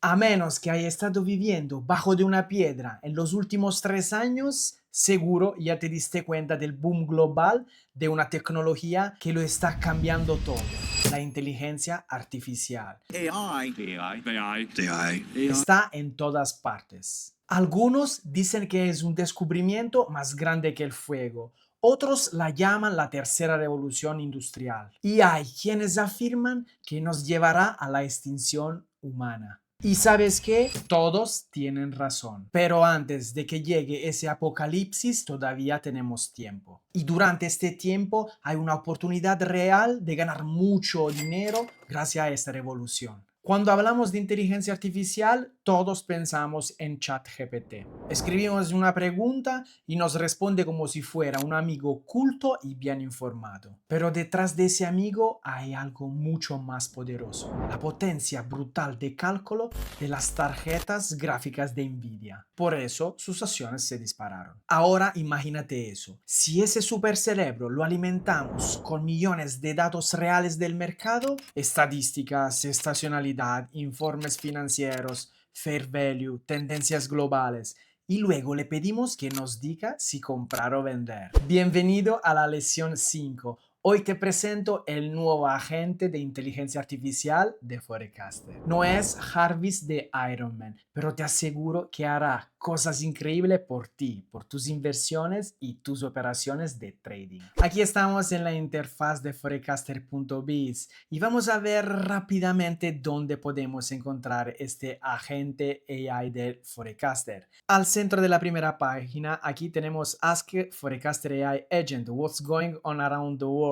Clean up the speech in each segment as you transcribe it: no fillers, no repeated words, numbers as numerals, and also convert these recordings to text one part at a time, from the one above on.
A menos que haya estado viviendo bajo de una piedra en los últimos 3 años, seguro ya te diste cuenta del boom global de una tecnología que lo está cambiando todo, la inteligencia artificial. Está en todas partes. Algunos dicen que es un descubrimiento más grande que el fuego. Otros la llaman la tercera revolución industrial. Y hay quienes afirman que nos llevará a la extinción humana. Y sabes qué, todos tienen razón. Pero antes de que llegue ese apocalipsis todavía tenemos tiempo. Y durante este tiempo hay una oportunidad real de ganar mucho dinero gracias a esta revolución. Cuando hablamos de inteligencia artificial, todos pensamos en ChatGPT. Escribimos una pregunta y nos responde como si fuera un amigo culto y bien informado. Pero detrás de ese amigo hay algo mucho más poderoso: la potencia brutal de cálculo de las tarjetas gráficas de Nvidia. Por eso sus acciones se dispararon. Ahora imagínate eso. Si ese supercerebro lo alimentamos con millones de datos reales del mercado, estadísticas, estacionalidad, informes financieros, fair value, tendencias globales, y luego le pedimos que nos diga si comprar o vender. Bienvenido a la lección 5. Hoy te presento el nuevo agente de inteligencia artificial de Forecaster. No es Jarvis de Iron Man, pero te aseguro que hará cosas increíbles por ti, por tus inversiones y tus operaciones de trading. Aquí estamos en la interfaz de forecaster.biz y vamos a ver rápidamente dónde podemos encontrar este agente AI del Forecaster. Al centro de la primera página, aquí tenemos Ask Forecaster AI Agent, What's Going On Around the World.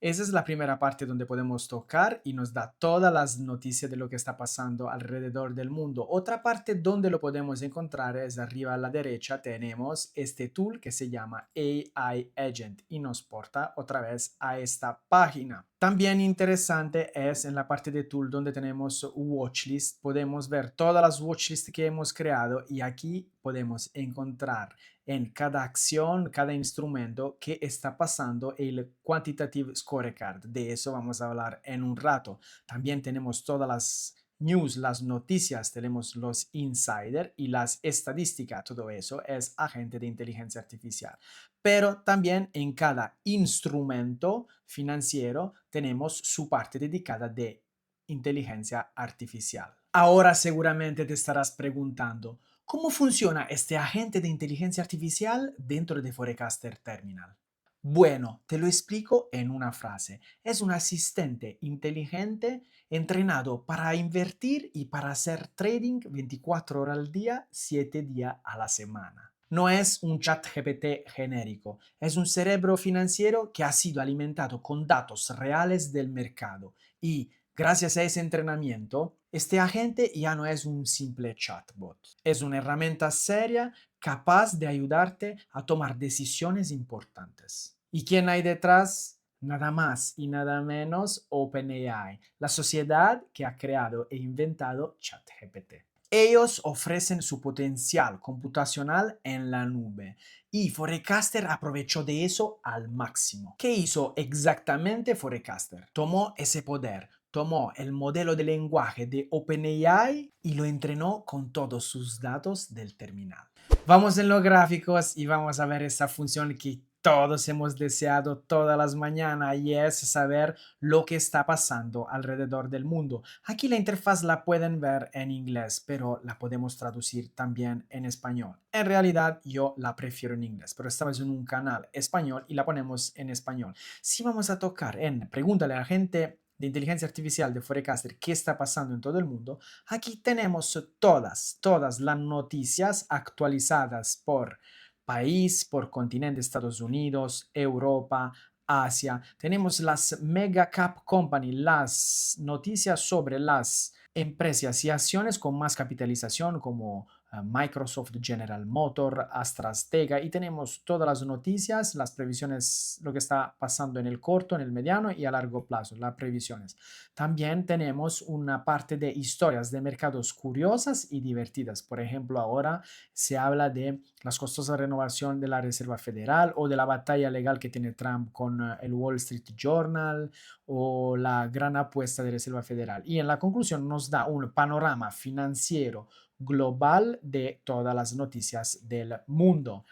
Esa es la primera parte donde podemos tocar y nos da todas las noticias de lo que está pasando alrededor del mundo. Otra parte donde lo podemos encontrar es arriba a la derecha. Tenemos este tool que se llama AI Agent y nos porta otra vez a esta página. También interesante es en la parte de tool donde tenemos watchlist. Podemos ver todas las watchlists que hemos creado y aquí podemos encontrar en cada acción, cada instrumento que está pasando el Quantitative Scorecard. De eso vamos a hablar en un rato. También tenemos todas las news, las noticias, tenemos los insiders y las estadísticas. Todo eso es agente de inteligencia artificial. Pero también en cada instrumento financiero tenemos su parte dedicada de inteligencia artificial. Ahora seguramente te estarás preguntando, ¿cómo funciona este agente de inteligencia artificial dentro de Forecaster Terminal? Bueno, te lo explico en una frase. Es un asistente inteligente entrenado para invertir y para hacer trading 24 horas al día, 7 días a la semana. No es un chat GPT genérico, es un cerebro financiero que ha sido alimentado con datos reales del mercado y gracias a ese entrenamiento, este agente ya no es un simple chatbot, es una herramienta seria capaz de ayudarte a tomar decisiones importantes. ¿Y quién hay detrás? Nada más y nada menos OpenAI, la sociedad que ha creado e inventado ChatGPT. Ellos ofrecen su potencial computacional en la nube y Forecaster aprovechó de eso al máximo. ¿Qué hizo exactamente Forecaster? Tomó ese poder, tomó el modelo de lenguaje de OpenAI y lo entrenó con todos sus datos del terminal. Vamos en los gráficos y vamos a ver esa función que todos hemos deseado todas las mañanas y es saber lo que está pasando alrededor del mundo. Aquí la interfaz la pueden ver en inglés, pero la podemos traducir también en español. En realidad yo la prefiero en inglés, pero estamos en un canal español y la ponemos en español. Si vamos a tocar en Pregúntale a la gente de inteligencia artificial de Forecaster qué está pasando en todo el mundo, aquí tenemos todas las noticias actualizadas por país, por continente, Estados Unidos, Europa, Asia. Tenemos las mega cap company, las noticias sobre las empresas y acciones con más capitalización como Microsoft, General Motor, AstraZeneca y tenemos todas las noticias, las previsiones, lo que está pasando en el corto, en el mediano y a largo plazo, las previsiones. También tenemos una parte de historias de mercados curiosas y divertidas. Por ejemplo, ahora se habla de las costosas renovación de la Reserva Federal o de la batalla legal que tiene Trump con el Wall Street Journal o la gran apuesta de Reserva Federal. Y en la conclusión nos da un panorama financiero global de todas las noticias del mundo.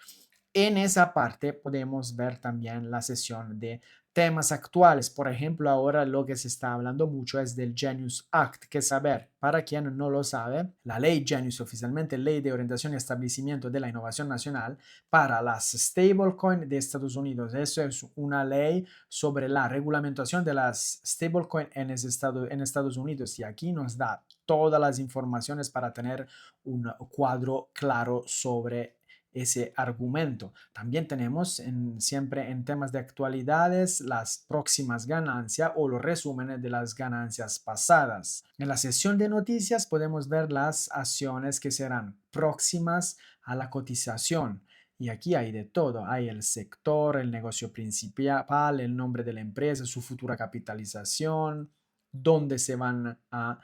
En esa parte podemos ver también la sesión de temas actuales. Por ejemplo, ahora lo que se está hablando mucho es del Genius Act, que saber, para quien no lo sabe, la ley Genius, oficialmente Ley de Orientación y Establecimiento de la Innovación Nacional para las stablecoin de Estados Unidos. Eso es una ley sobre la regulamentación de las stablecoin en Estados Unidos y aquí nos da todas las informaciones para tener un cuadro claro sobre ese argumento. También tenemos siempre en temas de actualidades las próximas ganancias o los resúmenes de las ganancias pasadas. En la sesión de noticias podemos ver las acciones que serán próximas a la cotización. Y aquí hay de todo, hay el sector, el negocio principal, el nombre de la empresa, su futura capitalización, dónde se van a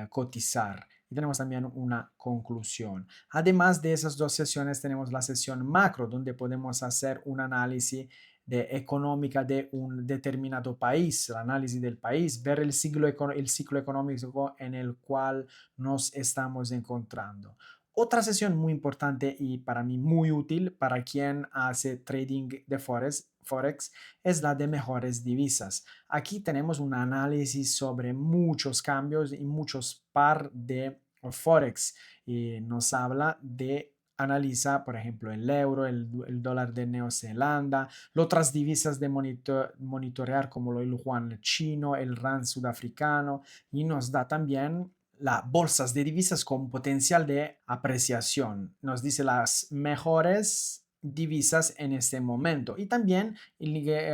cotizar. Y tenemos también una conclusión. Además de esas dos sesiones, tenemos la sesión macro, donde podemos hacer un análisis económica de un determinado país, el análisis del país, ver el ciclo económico en el cual nos estamos encontrando. Otra sesión muy importante y para mí muy útil para quien hace trading de Forex es la de mejores divisas. Aquí tenemos un análisis sobre muchos cambios y muchos par de Forex y nos habla de analiza, por ejemplo, el euro, el dólar de Nueva Zelanda, las otras divisas de monitorear como el yuan chino, el rand sudafricano y nos da también las bolsas de divisas con potencial de apreciación. Nos dice las mejores divisas en este momento y también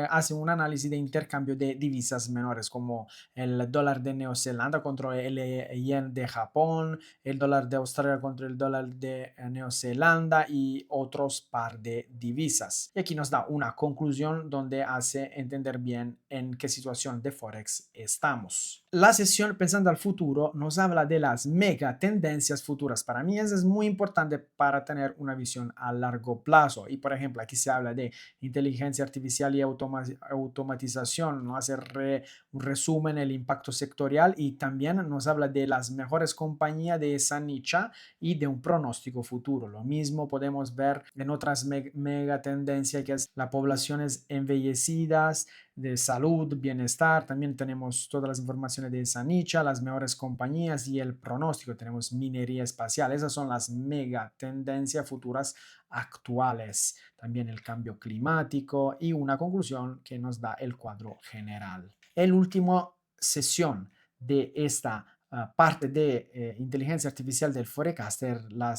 hace un análisis de intercambio de divisas menores como el dólar de Nueva Zelanda contra el yen de Japón, el dólar de Australia contra el dólar de Nueva Zelanda y otros par de divisas. Y aquí nos da una conclusión donde hace entender bien en qué situación de Forex estamos. La sesión Pensando al futuro nos habla de las mega tendencias futuras. Para mí eso es muy importante para tener una visión a largo plazo. Y por ejemplo, aquí se habla de inteligencia artificial y automatización, ¿no? Un resumen, el impacto sectorial y también nos habla de las mejores compañías de esa nicha y de un pronóstico futuro. Lo mismo podemos ver en otras mega tendencias que es las poblaciones envejecidas, de salud, bienestar. También tenemos todas las informaciones de esa nicha, las mejores compañías y el pronóstico. Tenemos minería espacial. Esas son las mega tendencias futuras actuales. También el cambio climático y una conclusión que nos da el cuadro general. El último sesión de esta parte de inteligencia artificial del Forecaster, la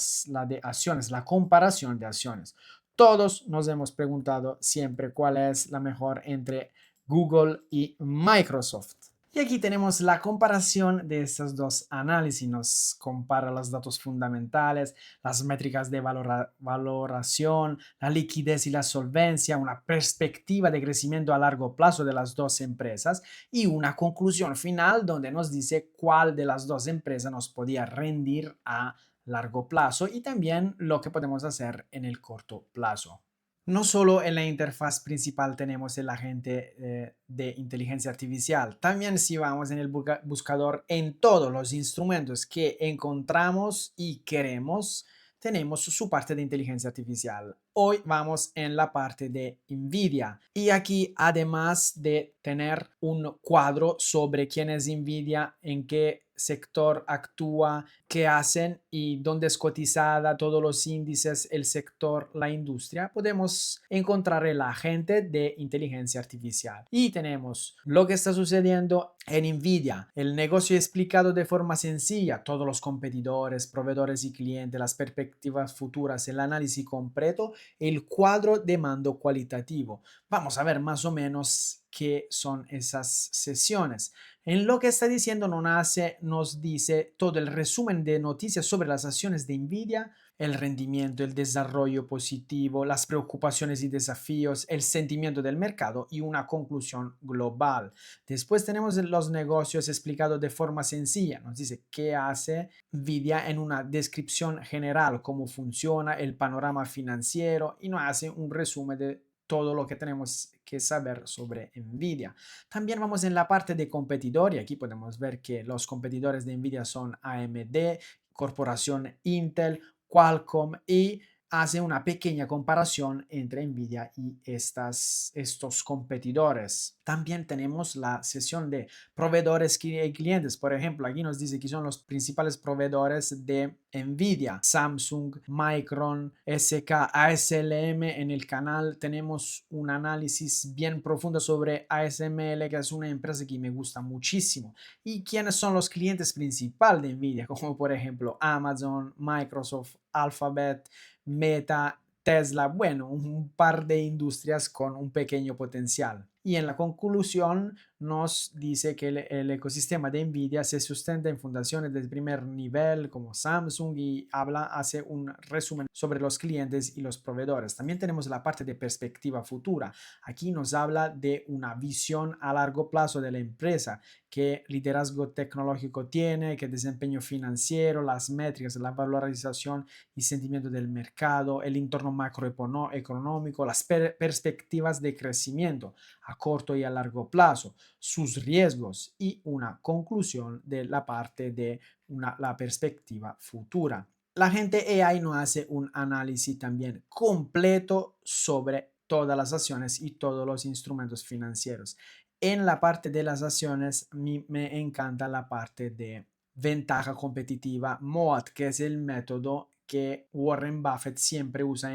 de acciones, la comparación de acciones. Todos nos hemos preguntado siempre cuál es la mejor entre Google y Microsoft. Y aquí tenemos la comparación de estos dos análisis. Nos compara los datos fundamentales, las métricas de valoración, la liquidez y la solvencia, una perspectiva de crecimiento a largo plazo de las dos empresas y una conclusión final donde nos dice cuál de las dos empresas nos podía rendir a largo plazo y también lo que podemos hacer en el corto plazo. No solo en la interfaz principal tenemos el agente de inteligencia artificial, también si vamos en el buscador en todos los instrumentos que encontramos y queremos, tenemos su parte de inteligencia artificial. Hoy vamos en la parte de NVIDIA y aquí además de tener un cuadro sobre quién es NVIDIA, en qué sector actúa, qué hacen y dónde es cotizada, todos los índices, el sector, la industria, podemos encontrar el agente de inteligencia artificial. Y tenemos lo que está sucediendo en NVIDIA, el negocio explicado de forma sencilla, todos los competidores, proveedores y clientes, las perspectivas futuras, el análisis completo, el cuadro de mando cualitativo. Vamos a ver más o menos qué son esas sesiones. En lo que está diciendo nos dice todo el resumen de noticias sobre las acciones de NVIDIA el rendimiento, el desarrollo positivo, las preocupaciones y desafíos, el sentimiento del mercado y una conclusión global. Después tenemos los negocios explicados de forma sencilla. Nos dice qué hace Nvidia en una descripción general, cómo funciona el panorama financiero y nos hace un resumen de todo lo que tenemos que saber sobre Nvidia. También vamos en la parte de competidor y aquí podemos ver que los competidores de Nvidia son AMD, Corporación Intel, Qualcomm y hace una pequeña comparación entre Nvidia y estos competidores. También tenemos la sesión de proveedores y clientes. Por ejemplo, aquí nos dice que son los principales proveedores de Nvidia: Samsung, Micron, SK, ASML. En el canal tenemos un análisis bien profundo sobre ASML, que es una empresa que me gusta muchísimo. ¿Y quiénes son los clientes principales de Nvidia? Como por ejemplo Amazon, Microsoft, Alphabet, Meta, Tesla, bueno, un par de industrias con un pequeño potencial. Y en la conclusión nos dice que el ecosistema de Nvidia se sustenta en fundaciones de primer nivel como Samsung y hace un resumen sobre los clientes y los proveedores. También tenemos la parte de perspectiva futura. Aquí nos habla de una visión a largo plazo de la empresa, qué liderazgo tecnológico tiene, qué desempeño financiero, las métricas, la valorización y sentimiento del mercado, el entorno macroeconómico, las perspectivas de crecimiento a corto y a largo plazo, sus riesgos y una conclusión de la parte de la perspectiva futura. La gente AI nos hace un análisis también completo sobre todas las acciones y todos los instrumentos financieros. En la parte de las acciones, me encanta la parte de ventaja competitiva MOAT, que es el método que Warren Buffett siempre usa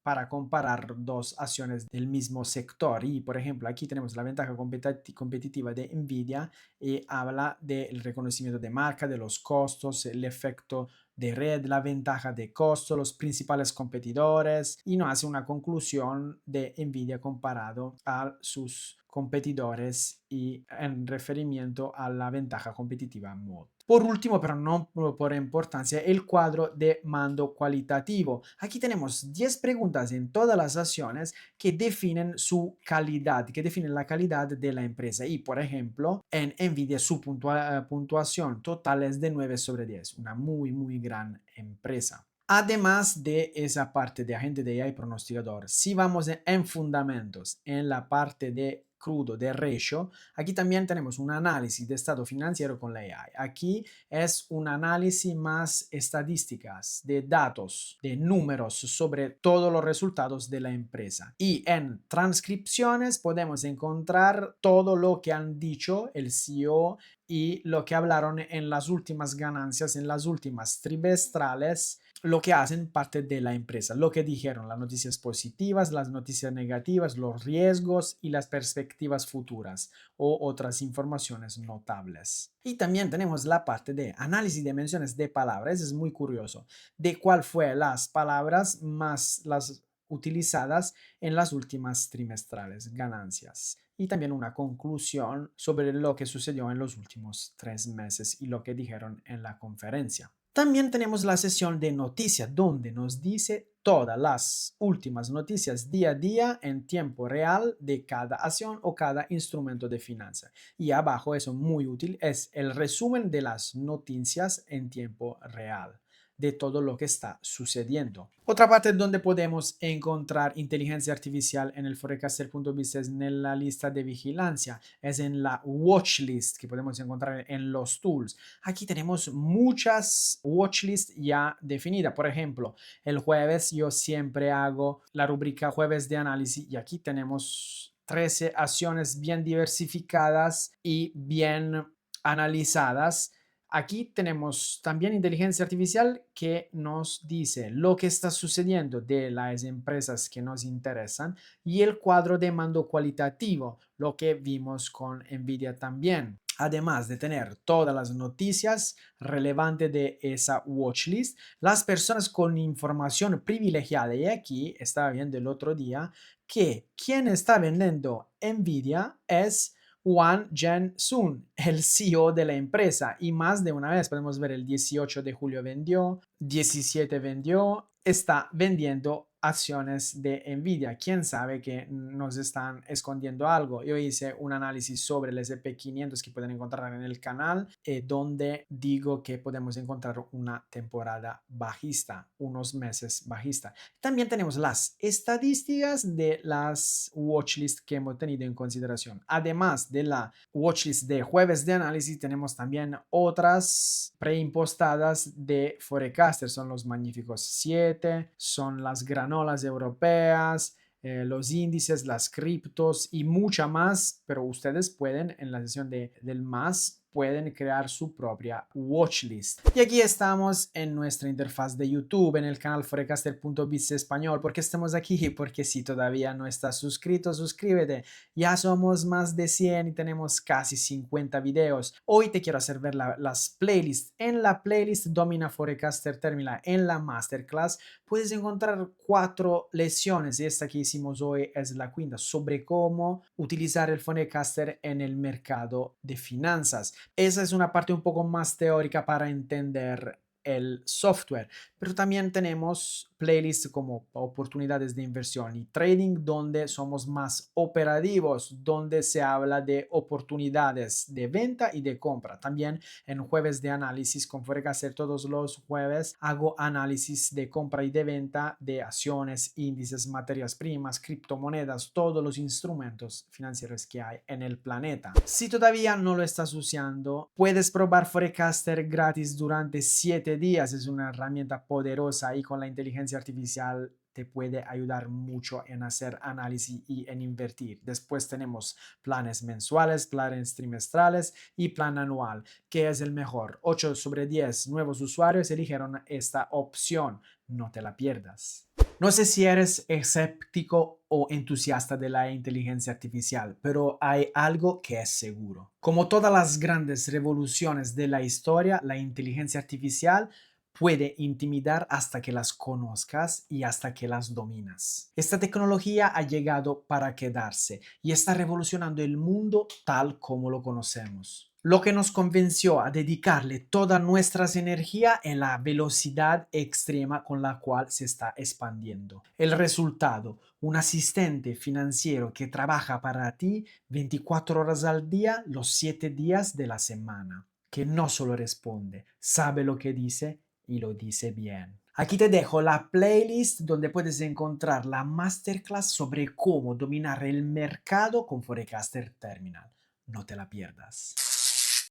para comparar dos acciones del mismo sector. Y por ejemplo, aquí tenemos la ventaja competitiva de Nvidia y habla del reconocimiento de marca, de los costos, el efecto de red, la ventaja de costo, los principales competidores y nos hace una conclusión de Nvidia comparado a sus competidores y en referimiento a la ventaja competitiva MOD. Por último, pero no por importancia, el cuadro de mando cualitativo. Aquí tenemos 10 preguntas en todas las acciones que definen su calidad, que definen la calidad de la empresa. Y, por ejemplo, en Nvidia su puntuación total es de 9 sobre 10, una muy gran empresa. Además de esa parte de agente de AI pronosticador, si vamos en fundamentos, en la parte de crudo de ratio, aquí también tenemos un análisis de estado financiero con la AI. Aquí es un análisis más estadísticas, de datos, de números sobre todos los resultados de la empresa. Y en transcripciones podemos encontrar todo lo que han dicho el CEO y lo que hablaron en las últimas ganancias, en las últimas trimestrales, lo que hacen parte de la empresa, lo que dijeron, las noticias positivas, las noticias negativas, los riesgos y las perspectivas futuras o otras informaciones notables. Y también tenemos la parte de análisis de menciones de palabras, es muy curioso, de cuál fue las palabras más las utilizadas en las últimas trimestrales, ganancias. Y también una conclusión sobre lo que sucedió en los últimos 3 meses y lo que dijeron en la conferencia. También tenemos la sesión de noticias, donde nos dice todas las últimas noticias día a día en tiempo real de cada acción o cada instrumento de finanza. Y abajo, eso muy útil, es el resumen de las noticias en tiempo real de todo lo que está sucediendo. Otra parte donde podemos encontrar inteligencia artificial en el forecaster.biz es en la lista de vigilancia, es en la watchlist que podemos encontrar en los tools. Aquí tenemos muchas watchlists ya definidas. Por ejemplo, el jueves yo siempre hago la rúbrica jueves de análisis y aquí tenemos 13 acciones bien diversificadas y bien analizadas. Aquí tenemos también inteligencia artificial que nos dice lo que está sucediendo de las empresas que nos interesan y el cuadro de mando cualitativo, lo que vimos con Nvidia también. Además de tener todas las noticias relevantes de esa watchlist, las personas con información privilegiada, y aquí estaba viendo el otro día que quien está vendiendo Nvidia es Wang Jiansun, el CEO de la empresa. Y más de una vez podemos ver el 18 de julio vendió, 17 vendió, está vendiendo acciones de Nvidia. Quién sabe que nos están escondiendo algo. Yo hice un análisis sobre el SP 500 que pueden encontrar en el canal, donde digo que podemos encontrar una temporada bajista, unos meses bajista. También tenemos las estadísticas de las watchlist que hemos tenido en consideración. Además de la watchlist de jueves de análisis, tenemos también otras preimpostadas de Forecaster. Son los magníficos 7, son las granolas europeas, los índices, las criptos y mucha más, pero ustedes pueden en la sesión del más pueden crear su propia watchlist. Y aquí estamos en nuestra interfaz de YouTube, en el canal forecaster.biz español. ¿Por qué estamos aquí? Porque si todavía no estás suscrito, suscríbete. Ya somos más de 100 y tenemos casi 50 videos. Hoy te quiero hacer ver las playlists. En la playlist Domina Forecaster Terminal, en la Masterclass, puedes encontrar 4 lecciones y esta que hicimos hoy es la quinta sobre cómo utilizar el Forecaster en el mercado de finanzas. Esa es una parte un poco más teórica para entender el software, pero también tenemos playlists como oportunidades de inversión y trading donde somos más operativos, donde se habla de oportunidades de venta y de compra. También en jueves de análisis con Forecaster todos los jueves hago análisis de compra y de venta de acciones, índices, materias primas, criptomonedas, todos los instrumentos financieros que hay en el planeta. Si todavía no lo estás usando, puedes probar Forecaster gratis durante 7 días. Es una herramienta poderosa y con la inteligencia artificial te puede ayudar mucho en hacer análisis y en invertir. Después tenemos planes mensuales, planes trimestrales y plan anual. ¿Qué es el mejor? 8 sobre 10 nuevos usuarios eligieron esta opción. No te la pierdas. No sé si eres escéptico o entusiasta de la inteligencia artificial, pero hay algo que es seguro. Como todas las grandes revoluciones de la historia, la inteligencia artificial puede intimidar hasta que las conozcas y hasta que las dominas. Esta tecnología ha llegado para quedarse y está revolucionando el mundo tal como lo conocemos. Lo que nos convenció a dedicarle toda nuestra energía es la velocidad extrema con la cual se está expandiendo. El resultado, un asistente financiero que trabaja para ti 24 horas al día, los 7 días de la semana, que no solo responde, sabe lo que dice y lo dice bien. Aquí te dejo la playlist donde puedes encontrar la masterclass sobre cómo dominar el mercado con Forecaster Terminal. No te la pierdas.